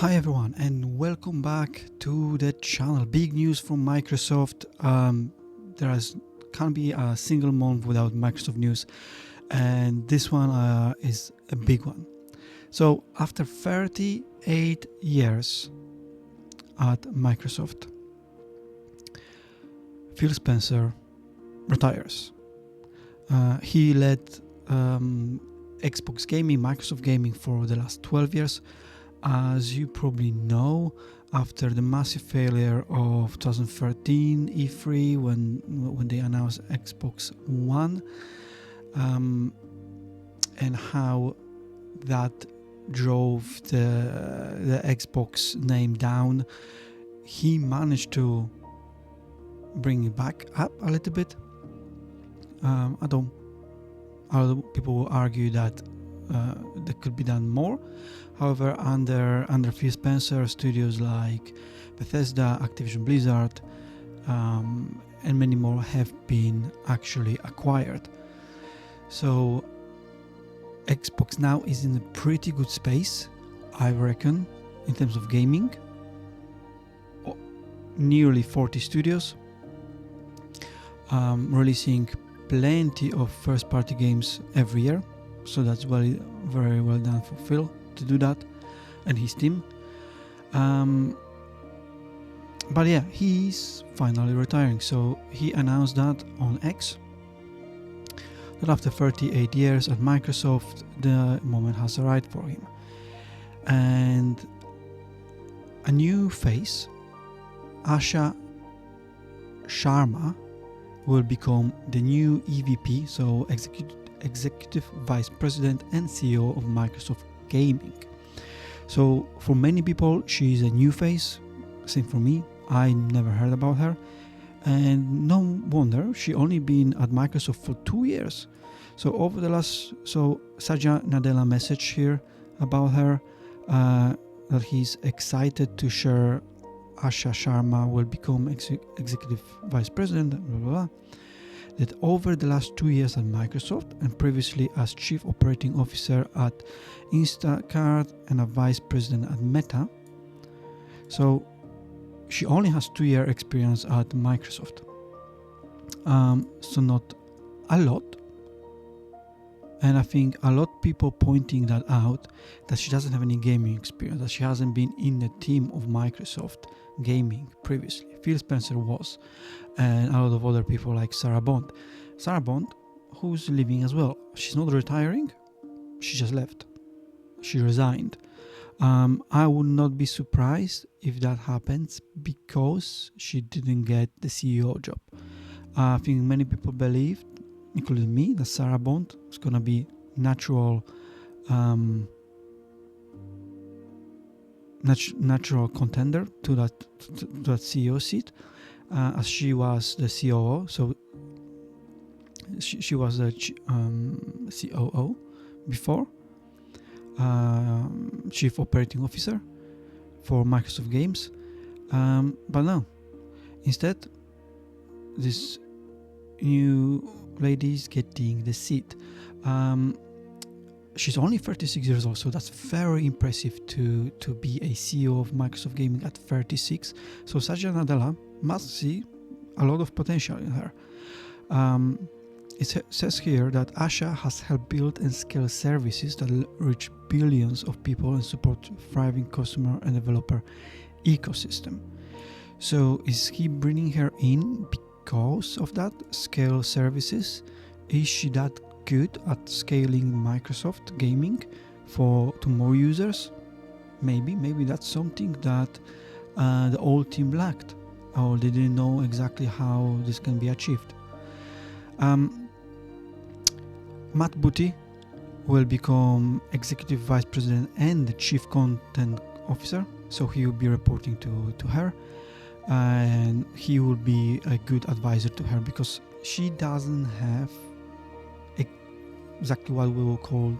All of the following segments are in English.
Hi everyone and welcome back to the channel. Big news from Microsoft. Can't be a single month without Microsoft news, and this one is a big one. So after 38 years at Microsoft, Phil Spencer retires. He led Xbox Gaming, Microsoft Gaming for the last 12 years. As you probably know, after the massive failure of 2013 E3 when they announced Xbox One, and how that drove the Xbox name down, he managed to bring it back up a little bit. Other people will argue that that could be done more. However, under Phil Spencer, studios like Bethesda, Activision Blizzard, and many more have been actually acquired. So Xbox now is in a pretty good space, I reckon, in terms of gaming. Nearly 40 studios, releasing plenty of first-party games every year. So that's very well done for Phil to do that and his team. But yeah, he's finally retiring. So he announced that on X, that after 38 years at Microsoft, the moment has arrived for him. And a new face, Asha Sharma, will become the new EVP, so Executive Vice President and CEO of Microsoft Gaming. So for many people, she is a new face. Same for me. I never heard about her, and no wonder, she only been at Microsoft for 2 years. So over the last, Satya Nadella message here about her, that he's excited to share Asha Sharma will become Executive Vice President, blah, blah, blah. That over the last 2 years at Microsoft and previously as Chief Operating Officer at Instacart and a Vice President at Meta. So she only has 2 year experience at Microsoft. So not a lot. And I think a lot of people pointing that out, that she doesn't have any gaming experience, that she hasn't been in the team of Microsoft Gaming previously. Phil Spencer was, and a lot of other people like Sarah Bond. Sarah Bond, who's leaving as well. She's not retiring, she just left. She resigned. I would not be surprised if that happens because she didn't get the CEO job. I think many people believed, including me, that Sarah Bond is gonna be natural contender to that CEO seat, as she was the COO. So she was the COO before, Chief Operating Officer for Microsoft Games, but no. Instead, this new lady is getting the seat. She's only 36 years old, so that's very impressive to be a CEO of Microsoft Gaming at 36. So Satya Nadella must see a lot of potential in her. It says here that Asha has helped build and scale services that reach billions of people and support thriving customer and developer ecosystem. So is he bringing her in because of that scale services? Is she that good at scaling Microsoft Gaming to more users? Maybe that's something that the old team lacked, or they didn't know exactly how this can be achieved. Matt Booty will become Executive Vice President and the Chief Content Officer, so he will be reporting to her, and he will be a good advisor to her because she doesn't have exactly what we will call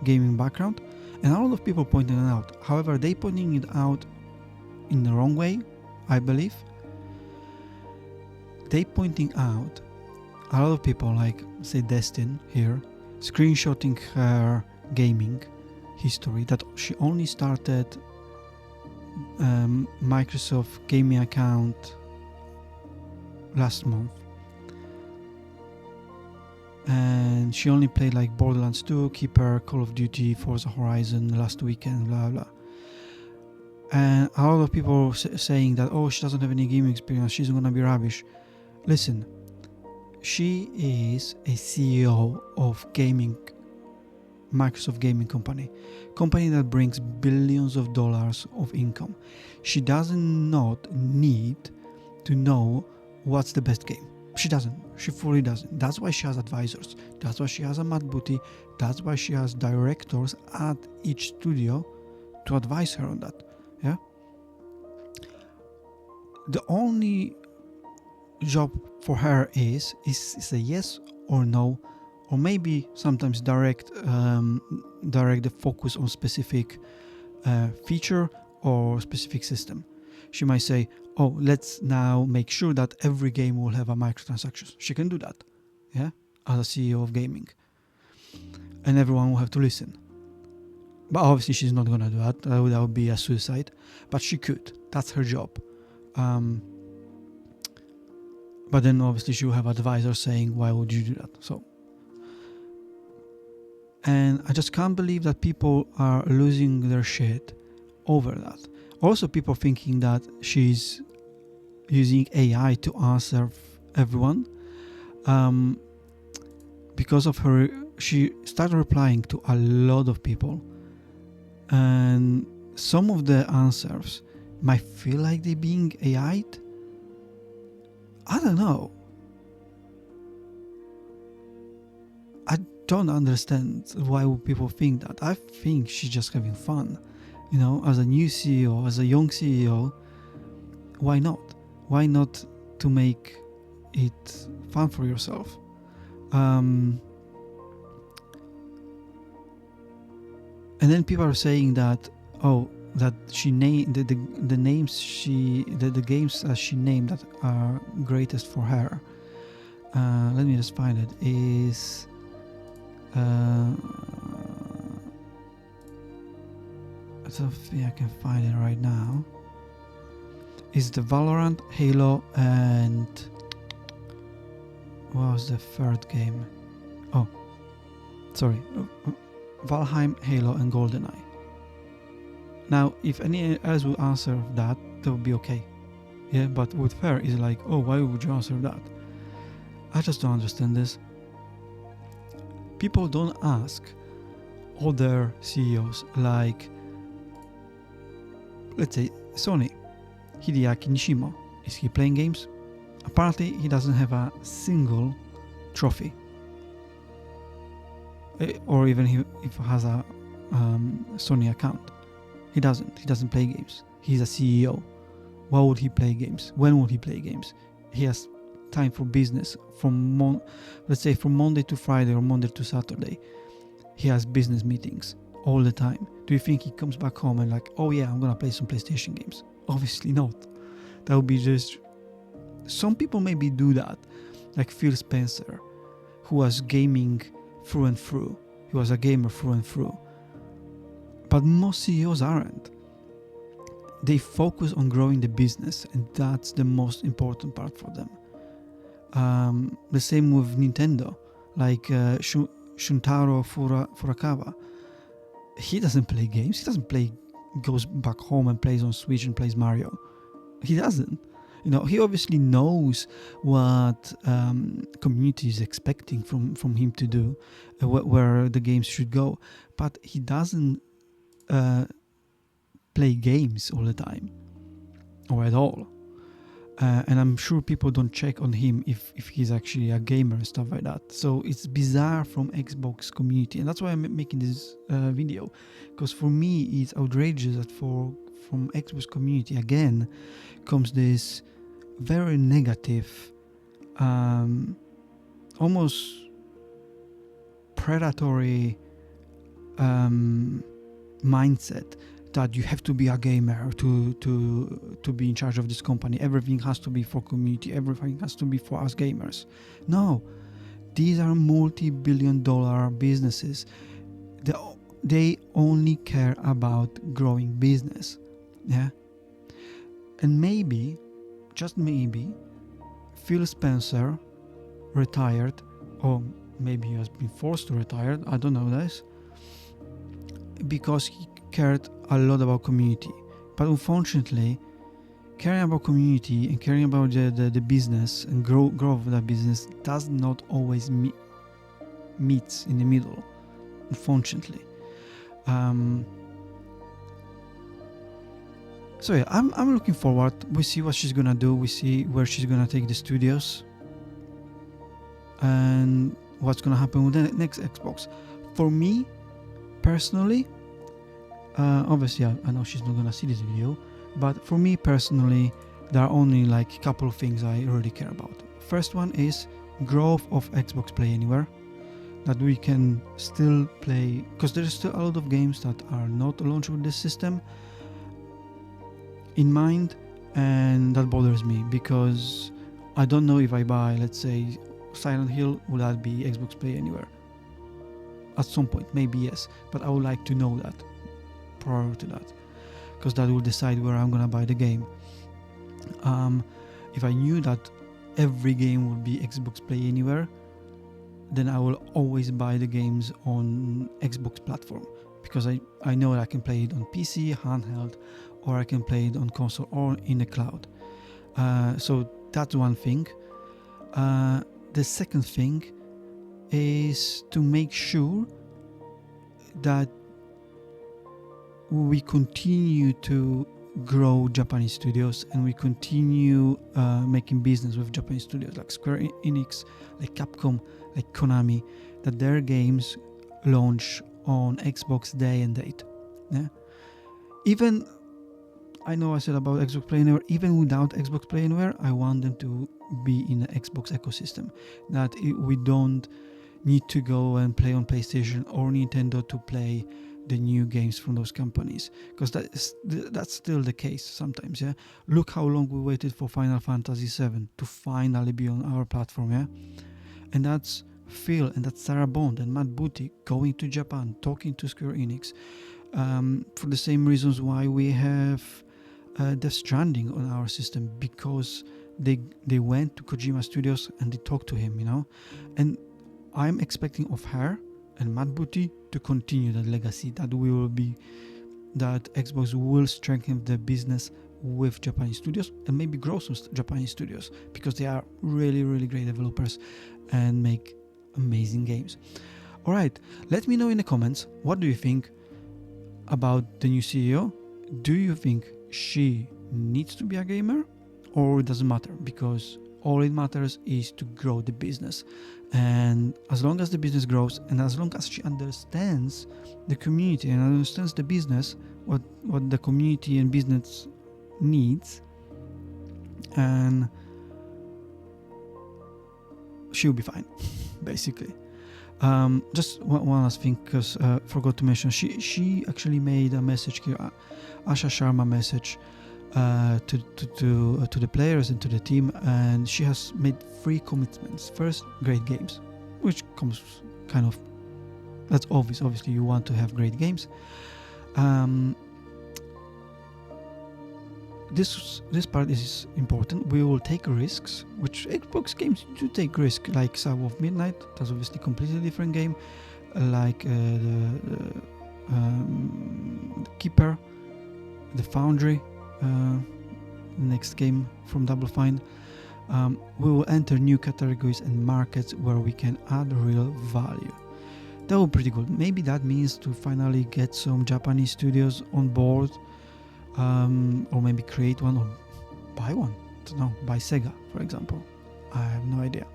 gaming background, and a lot of people pointing it out. However, they pointing it out in the wrong way, I believe. They pointing out a lot of people, like say Destin here, screenshotting her gaming history that she only started Microsoft gaming account last month, and she only played like Borderlands 2, Keeper, Call of Duty, Forza Horizon last weekend, blah blah. And a lot of people saying that, oh, she doesn't have any gaming experience, she's gonna be rubbish. Listen, she is a CEO of Microsoft gaming company that brings billions of dollars of income. She doesn't not need to know what's the best game. She doesn't. She fully doesn't. That's why she has advisors. That's why she has a Matt Booty. That's why she has directors at each studio to advise her on that. Yeah. The only job for her is a yes or no, or maybe sometimes direct the focus on specific feature or specific system. She might say, oh, let's now make sure that every game will have a microtransactions. She can do that, yeah, as a CEO of gaming, and everyone will have to listen. But obviously she's not gonna do that. That would be a suicide. But she could. That's her job. But then obviously she will have advisors saying, why would you do that? So, and I just can't believe that people are losing their shit over that. Also, people thinking that she's using AI to answer everyone. Because of her, she started replying to a lot of people, and some of the answers might feel like they're being AI'd. I don't know. I don't understand why would people think that. I think she's just having fun. You know, as a new CEO, as a young CEO, why not? Why not to make it fun for yourself? And then people are saying that, oh, that she named the names the games that she named that are greatest for her. Let me just find it. Is I don't think I can find it right now. Is the Valorant, Halo, and what was the third game? Oh, sorry, Valheim, Halo, and GoldenEye. Now, if any else would answer that would be okay. Yeah, but with her, is like, oh, why would you answer that? I just don't understand this. People don't ask other CEOs, like, let's say, Sony, Hideaki Nishimo. Is he playing games? Apparently, he doesn't have a single trophy. Or even if he has a Sony account. He doesn't play games. He's a CEO. Why would he play games? When would he play games? He has time for business from let's say from Monday to Friday or Monday to Saturday. He has business meetings all the time. Do you think he comes back home and like, oh yeah, I'm gonna play some PlayStation games? Obviously not. That would be just... Some people maybe do that, like Phil Spencer, who was gaming through and through. He was a gamer through and through. But most CEOs aren't. They focus on growing the business, and that's the most important part for them. The same with Nintendo, like Shuntaro Furukawa. He doesn't play games. He doesn't goes back home and plays on Switch and plays Mario. He doesn't. You know, he obviously knows what community is expecting from him to do, where the games should go, but he doesn't play games all the time or at all. And I'm sure people don't check on him if he's actually a gamer and stuff like that. So it's bizarre from Xbox community, and that's why I'm making this video, because for me it's outrageous that from Xbox community again comes this very negative, almost predatory mindset that you have to be a gamer to be in charge of this company. Everything has to be for community. Everything has to be for us gamers. No, these are multi-billion-dollar businesses. they only care about growing business. Yeah. And maybe, just maybe, Phil Spencer retired, or maybe he has been forced to retire, I don't know this, because he cared a lot about community. But unfortunately, caring about community and caring about the business and growth of that business does not always meets in the middle, unfortunately. So yeah, I'm looking forward. We see what she's gonna do. We see where she's gonna take the studios, and what's gonna happen with the next Xbox. For me, personally, obviously I know she's not gonna see this video, but for me personally, there are only like a couple of things I really care about. First one is growth of Xbox Play Anywhere, that we can still play, because there is still a lot of games that are not launched with this system in mind, and that bothers me because I don't know if I buy, let's say, Silent Hill, will that be Xbox Play Anywhere? At some point, maybe yes, but I would like to know that prior to that, because that will decide where I'm gonna buy the game. If I knew that every game would be Xbox Play Anywhere, then I will always buy the games on Xbox platform, because I know that I can play it on PC, handheld, or I can play it on console or in the cloud. So that's one thing. The second thing is to make sure that we continue to grow Japanese studios, and we continue making business with Japanese studios like Square Enix, like Capcom, like Konami, that their games launch on Xbox day and date. Yeah. Even, I know I said about Xbox Play Anywhere, even without Xbox Play Anywhere, I want them to be in the Xbox ecosystem, that we don't need to go and play on PlayStation or Nintendo to play the new games from those companies, because that's still the case sometimes. Yeah, look how long we waited for Final Fantasy VII to finally be on our platform. Yeah, and that's Phil and that's Sarah Bond and Matt Booty going to Japan, talking to Square Enix, for the same reasons why we have Death Stranding on our system, because they went to Kojima Studios and they talked to him, you know. And I'm expecting of her and Matt Booty to continue that legacy, that Xbox will strengthen the business with Japanese studios and maybe grow some Japanese studios, because they are really, really great developers and make amazing games. All right, let me know in the comments, what do you think about the new CEO? Do you think she needs to be a gamer, or it doesn't matter, because all it matters is to grow the business? And as long as the business grows, and as long as she understands the community and understands the business, what the community and business needs, and she'll be fine, basically. Just one last thing, because forgot to mention, she actually made a message here, Asha Sharma message to the players and to the team, and she has made 3 commitments. First, great games, which comes kind of, that's obvious. Obviously, you want to have great games. This part is important. We will take risks, which Xbox games do take risk, like Saga of Midnight. That's obviously a completely different game, like the Keeper, the Foundry, next game from Double Fine. We will enter new categories and markets where we can add real value. That would be pretty good. Maybe that means to finally get some Japanese studios on board, or maybe create one or buy one. I don't know, buy Sega, for example. I have no idea.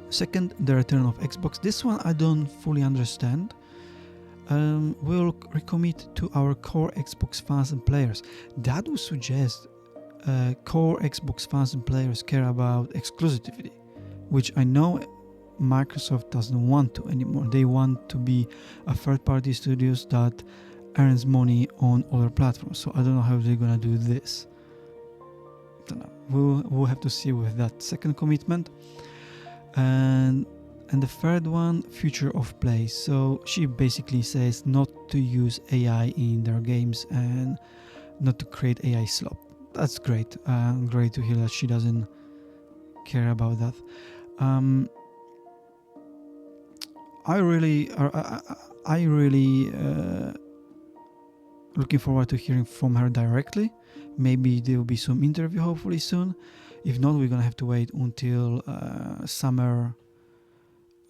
Second, the return of Xbox. This one I don't fully understand. We'll recommit to our core Xbox fans and players. That would suggest core Xbox fans and players care about exclusivity, which I know Microsoft doesn't want to anymore. They want to be a third-party studios that earns money on other platforms. So I don't know how they're gonna do this. Don't know. We'll have to see with that second commitment. And And the third one, future of play. So she basically says not to use AI in their games and not to create AI slop. That's great. Great to hear that she doesn't care about that. I really looking forward to hearing from her directly. Maybe there will be some interview hopefully soon. If not, we're gonna have to wait until summer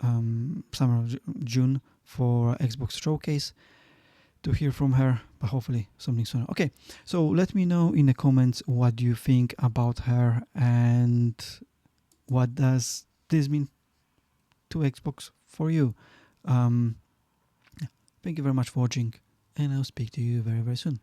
of June for Xbox Showcase to hear from her, but hopefully something sooner. Okay, so let me know in the comments what you think about her and what does this mean to Xbox for you. Thank you very much for watching, and I'll speak to you very, very soon.